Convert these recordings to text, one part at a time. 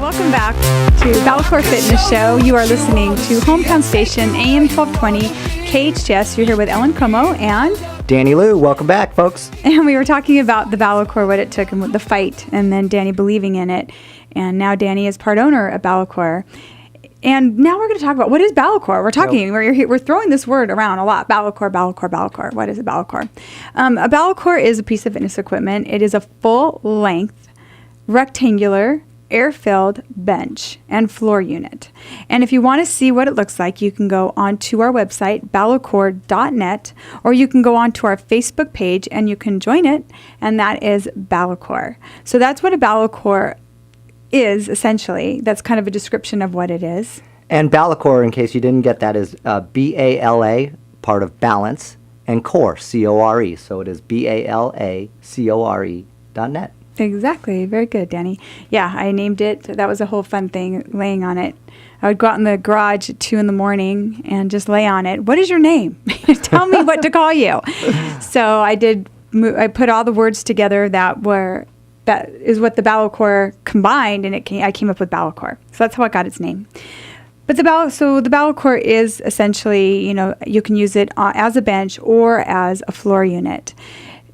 Welcome back to BalaCore Fitness Show. You are listening to Hometown Station, AM 1220, KHTS. You're here with Ellen Como and Danny Lou. Welcome back, folks. And we were talking about the BalaCore, what it took, and the fight, and then Danny believing in it. And now Danny is part owner of BalaCore. And now we're going to talk about what is BalaCore. We're throwing this word around a lot. BalaCore. What is a BalaCore? A BalaCore is a piece of fitness equipment. It is a full-length, rectangular, air-filled bench and floor unit. And if you want to see what it looks like, you can go onto our website, balacore.net, or you can go onto our Facebook page and you can join it, and that is BalaCore. So that's what a BalaCore is, essentially. That's kind of a description of what it is. And BalaCore, in case you didn't get that, is B-A-L-A, part of balance, and core, C-O-R-E. So it is BALACORE.net. Exactly. Very good, Danny. Yeah, I named it. That was a whole fun thing, laying on it. I would go out in the garage at 2 a.m. and just lay on it. What is your name? Tell me what to call you. So I put all the words together that is what the BalaCore combined, and I came up with BalaCore. So that's how it got its name. But the BalaCore is essentially, you can use it as a bench or as a floor unit.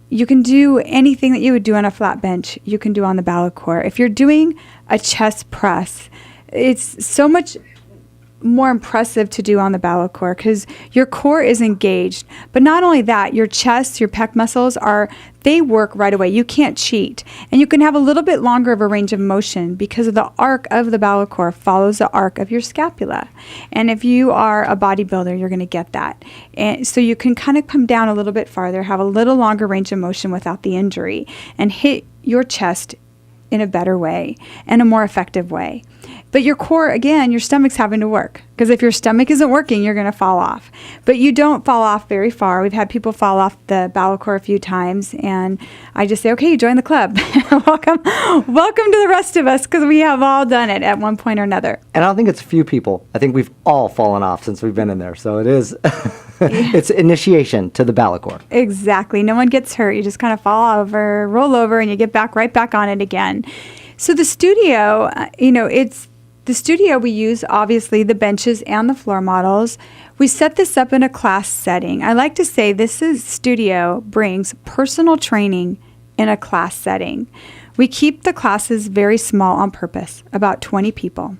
You can do anything that you would do on a flat bench, you can do on the BalaCore. If you're doing a chest press, it's so much more impressive to do on the BalaCore because your core is engaged. But not only that, your chest, your pec muscles they work right away. You can't cheat. And you can have a little bit longer of a range of motion because of the arc of the BalaCore follows the arc of your scapula. And if you are a bodybuilder, you're going to get that. And so you can kind of come down a little bit farther, have a little longer range of motion without the injury, and hit your chest in a better way and a more effective way. But your core, again, your stomach's having to work. Because if your stomach isn't working, you're going to fall off. But you don't fall off very far. We've had people fall off the BalaCore a few times, and I just say, okay, join the club. Welcome to the rest of us, because we have all done it at one point or another. And I don't think it's a few people. I think we've all fallen off since we've been in there. So it is, it's initiation to the BalaCore. Exactly. No one gets hurt. You just kind of fall over, roll over, and you get right back on it again. So the studio, the studio, we use, obviously, the benches and the floor models. We set this up in a class setting. I like to say studio brings personal training in a class setting. We keep the classes very small on purpose, about 20 people.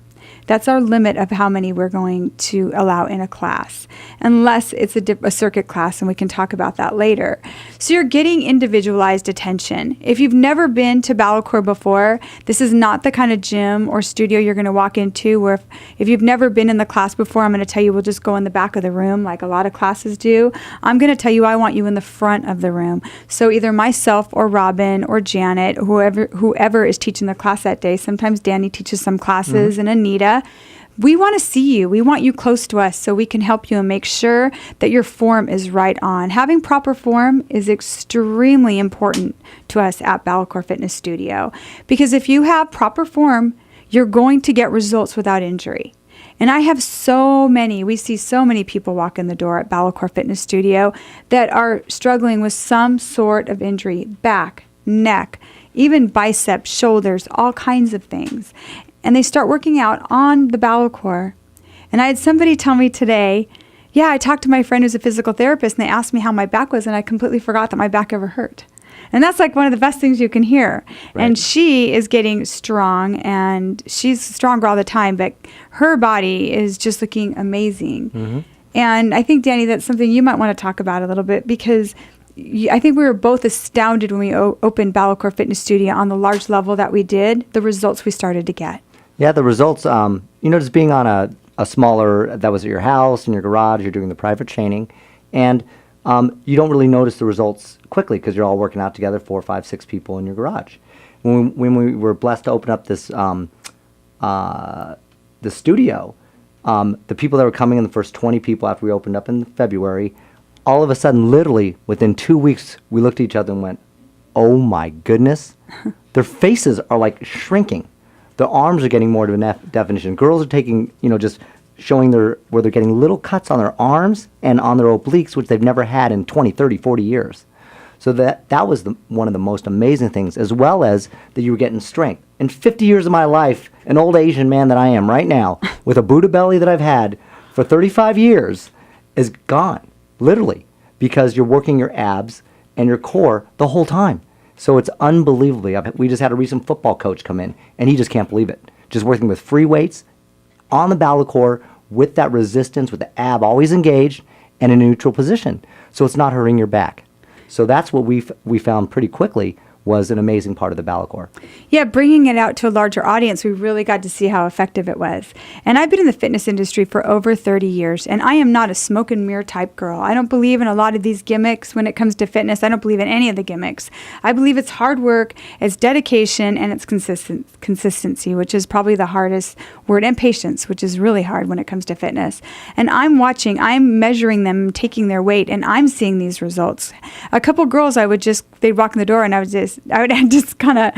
That's our limit of how many we're going to allow in a class, unless it's a circuit class, and we can talk about that later. So you're getting individualized attention. If you've never been to BalaCore before, this is not the kind of gym or studio you're going to walk into where if you've never been in the class before, I'm going to tell you we'll just go in the back of the room like a lot of classes do. I'm going to tell you I want you in the front of the room. So either myself or Robin or Janet, whoever is teaching the class that day, sometimes Danny teaches some classes, and Anita, we want to see you. We want you close to us so we can help you and make sure that your form is right on. Having proper form is extremely important to us at BalaCore Fitness Studio, because if you have proper form, you're going to get results without injury. And we see so many people walk in the door at BalaCore Fitness Studio that are struggling with some sort of injury, back, neck, even biceps, shoulders, all kinds of things. And they start working out on the BalaCore. And I had somebody tell me today, I talked to my friend who's a physical therapist, and they asked me how my back was, and I completely forgot that my back ever hurt. And that's like one of the best things you can hear. Right. And she is getting strong, and she's stronger all the time, but her body is just looking amazing. Mm-hmm. And I think, Danny, that's something you might want to talk about a little bit, because I think we were both astounded when we opened BalaCore Fitness Studio on the large level that we did, the results we started to get. Yeah, the results, just being on a smaller, that was at your house, in your garage, you're doing the private training, and you don't really notice the results quickly because you're all working out together, 4, 5, 6 people in your garage. When we were blessed to open up this the studio, the people that were coming in, the first 20 people after we opened up in February, all of a sudden, literally within 2 weeks, we looked at each other and went, oh my goodness, their faces are like shrinking. Their arms are getting more to a definition. Girls are taking, just showing where they're getting little cuts on their arms and on their obliques, which they've never had in 20, 30, 40 years. So that was one of the most amazing things, as well as that you were getting strength. in 50 years of my life, an old Asian man that I am right now, with a Buddha belly that I've had for 35 years, is gone, literally, because you're working your abs and your core the whole time. So it's unbelievably. We just had a recent football coach come in, and he just can't believe it. Just working with free weights on the BalaCore with that resistance, with the ab always engaged and in a neutral position. So it's not hurting your back. So that's what we found pretty quickly was an amazing part of the BalaCore. Yeah, bringing it out to a larger audience, we really got to see how effective it was. And I've been in the fitness industry for over 30 years, and I am not a smoke and mirror type girl. I don't believe in a lot of these gimmicks when it comes to fitness. I don't believe in any of the gimmicks. I believe it's hard work, it's dedication, and it's consistency, which is probably the hardest word, and patience, which is really hard when it comes to fitness. And I'm measuring them, taking their weight, and I'm seeing these results. A couple girls, they'd walk in the door, and I would just kind of,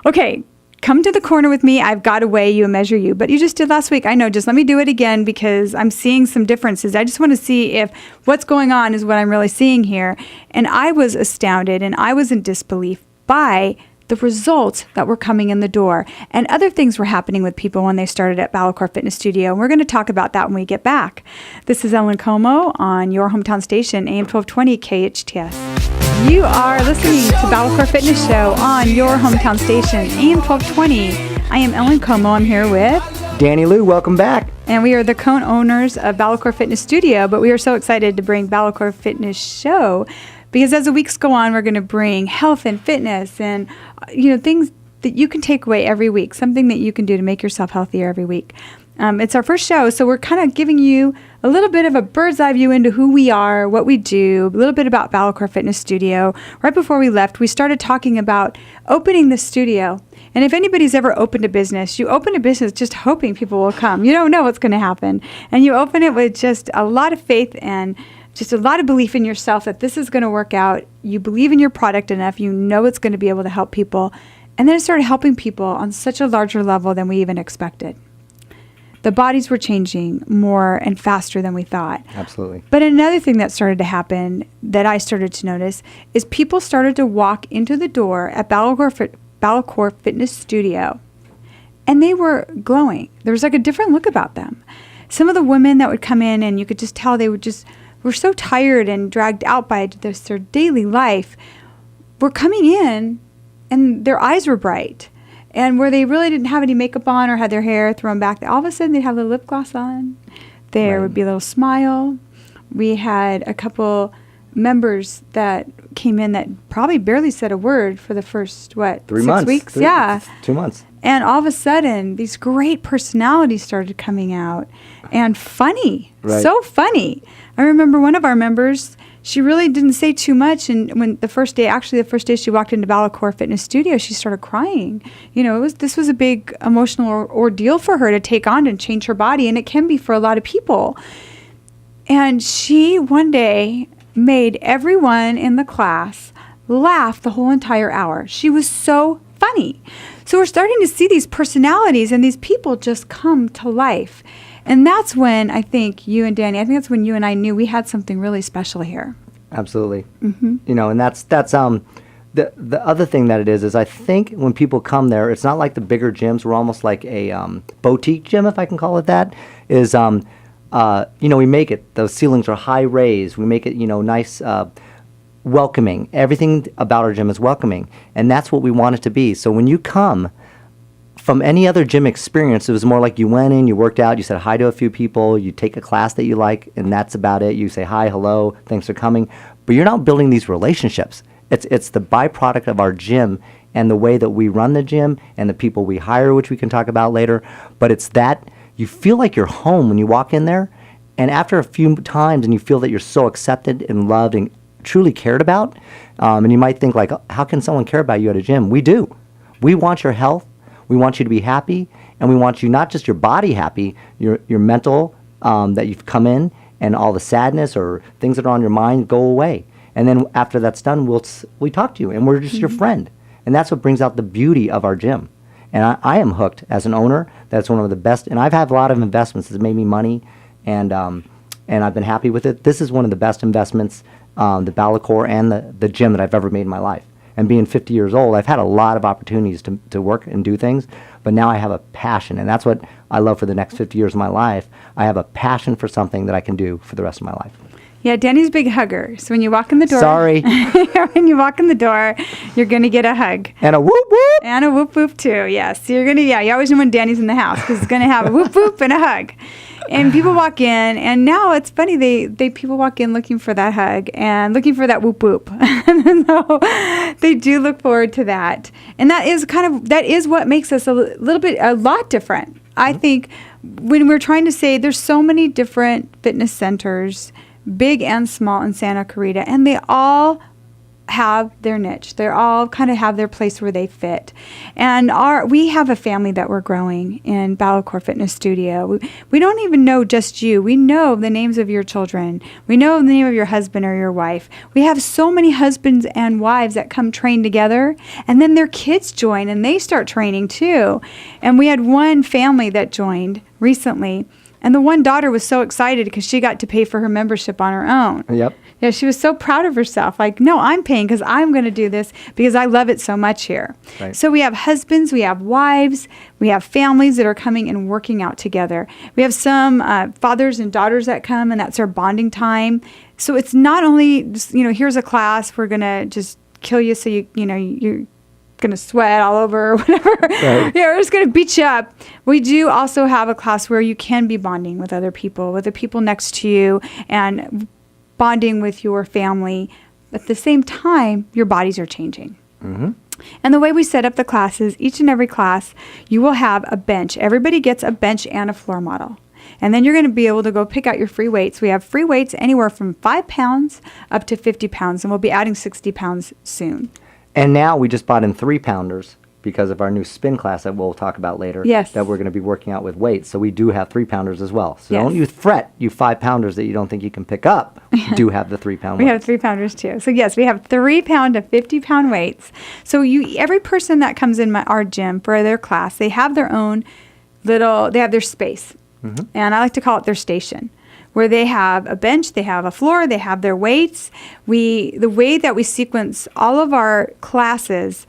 okay, come to the corner with me. I've got to weigh you and measure you. But you just did last week. I know, just let me do it again because I'm seeing some differences. I just want to see if what's going on is what I'm really seeing here. And I was astounded and I was in disbelief by the results that were coming in the door. And other things were happening with people when they started at BalaCore Fitness Studio. And we're going to talk about that when we get back. This is Ellen Como on your hometown station, AM 1220 KHTS. You are listening to BalaCore Fitness Show on your hometown station, AM 1220. I am Ellen Como. I'm here with Danny Lou. Welcome back. And we are the co-owners of BalaCore Fitness Studio, but we are so excited to bring BalaCore Fitness Show because as the weeks go on, we're going to bring health and fitness and things that you can take away every week, something that you can do to make yourself healthier every week. It's our first show, so we're kind of giving you a little bit of a bird's eye view into who we are, what we do, a little bit about BalaCore Fitness Studio. Right before we left, we started talking about opening the studio. And if anybody's ever opened a business, you open a business just hoping people will come. You don't know what's going to happen. And you open it with just a lot of faith and just a lot of belief in yourself that this is going to work out. You believe in your product enough. You know it's going to be able to help people. And then it started helping people on such a larger level than we even expected. The bodies were changing more and faster than we thought. Absolutely. But another thing that started to happen that I started to notice is people started to walk into the door at BalaCore Fitness Studio, and they were glowing. There was like a different look about them. Some of the women that would come in, and you could just tell they were so tired and dragged out by their daily life, were coming in, and their eyes were bright. And where they really didn't have any makeup on or had their hair thrown back, all of a sudden they'd have a lip gloss on. There would be a little smile. We had a couple members that came in that probably barely said a word for the first, 3 months. 6 weeks? Yeah. 2 months. And all of a sudden, these great personalities started coming out. And funny. Right. So funny. I remember one of our members, she really didn't say too much. And when the first day she walked into BalaCore Fitness Studio, she started crying. This was a big emotional ordeal for her to take on and change her body. And it can be for a lot of people. And she one day made everyone in the class laugh the whole entire hour. She was so funny. So we're starting to see these personalities and these people just come to life. And that's when I think you and Danny, that's when you and I knew we had something really special here. Absolutely. Mm-hmm. And that's the other thing that it is I think when people come there, it's not like the bigger gyms. We're almost like a boutique gym, if I can call it that. We make it, the ceilings are high raised. We make it, nice, welcoming. Everything about our gym is welcoming. And that's what we want it to be. So when you come, from any other gym experience, it was more like you went in, you worked out, you said hi to a few people, you take a class that you like, and that's about it. You say hi, hello, thanks for coming. But you're not building these relationships. It's the byproduct of our gym and the way that we run the gym and the people we hire, which we can talk about later. But it's that you feel like you're home when you walk in there. And after a few times and you feel that you're so accepted and loved and truly cared about, and you might think like, how can someone care about you at a gym? We do. We want your health. We want you to be happy, and we want you not just your body happy, your mental, that you've come in, and all the sadness or things that are on your mind go away. And then after that's done, we talk to you, and we're just your friend. And that's what brings out the beauty of our gym. And I am hooked as an owner. That's one of the best, and I've had a lot of investments that's made me money, and I've been happy with it. This is one of the best investments, the BalaCore and the gym that I've ever made in my life. And being 50 years old, I've had a lot of opportunities to work and do things, but now I have a passion, and that's what I love for the next 50 years of my life. I have a passion for something that I can do for the rest of my life. Yeah, Danny's a big hugger. So when you walk in the door, Sorry. when you walk in the door, you're gonna get a hug And a whoop whoop. and a whoop whoop too. Yes, you're gonna. Yeah, you always know when Danny's in the house because he's gonna have a whoop whoop and a hug. And people walk in, and now it's funny. They people walk in looking for that hug and looking for that whoop whoop. So they do look forward to that, and that is what makes us a lot different. I think when we're trying to say there's so many different fitness centers, big and small, in Santa Clarita, and they all have their niche. They all kind of have their place where they fit. And we have a family that we're growing in BalaCore Fitness Studio. We don't even know just you. We know the names of your children. We know the name of your husband or your wife. We have so many husbands and wives that come train together, and then their kids join and they start training too. And we had one family that joined recently, and the one daughter was so excited because she got to pay for her membership on her own. Yep. Yeah, she was so proud of herself. Like, no, I'm paying because I'm going to do this because I love it so much here. Right. So we have husbands, we have wives, we have families that are coming and working out together. We have some fathers and daughters that come, and that's our bonding time. So it's not only just, here's a class, we're going to just kill you so you're going to sweat all over or whatever. Right. Yeah, we're just going to beat you up. We do also have a class where you can be bonding with other people, with the people next to you, and bonding with your family. At the same time, your bodies are changing. Mm-hmm. And the way we set up the classes, each and every class, you will have a bench. Everybody gets a bench and a floor model. And then you're going to be able to go pick out your free weights. We have free weights anywhere from 5 pounds up to 50 pounds, and we'll be adding 60 pounds soon. And now we just bought in 3-pounders because of our new spin class that we'll talk about later. Yes. That we're going to be working out with weights. So we do have 3-pounders as well. So Yes. don't you fret, you 5-pounders that you don't think you can pick up. You do have the 3-pound We weights. have 3-pounders too. So yes, we have 3-pound to 50-pound weights. So every person that comes in our gym for their class, they have their own they have their space. Mm-hmm. And I like to call it their station, where they have a bench, they have a floor, they have their weights. The way that we sequence all of our classes,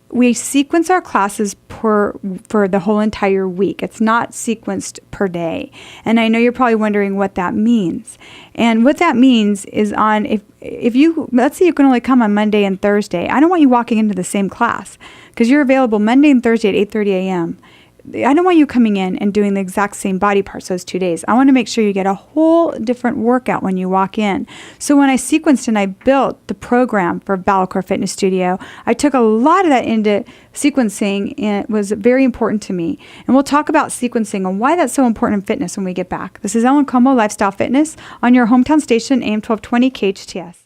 we sequence our classes for the whole entire week. It's not sequenced per day. And I know you're probably wondering what that means. And what that means is if you, let's say you can only come on Monday and Thursday, I don't want you walking into the same class because you're available Monday and Thursday at 8:30 a.m. I don't want you coming in and doing the exact same body parts those 2 days. I want to make sure you get a whole different workout when you walk in. So when I sequenced and I built the program for BalaCore Fitness Studio, I took a lot of that into sequencing, and it was very important to me. And we'll talk about sequencing and why that's so important in fitness when we get back. This is Ellen Como, Lifestyle Fitness, on your hometown station, AM 1220 KHTS.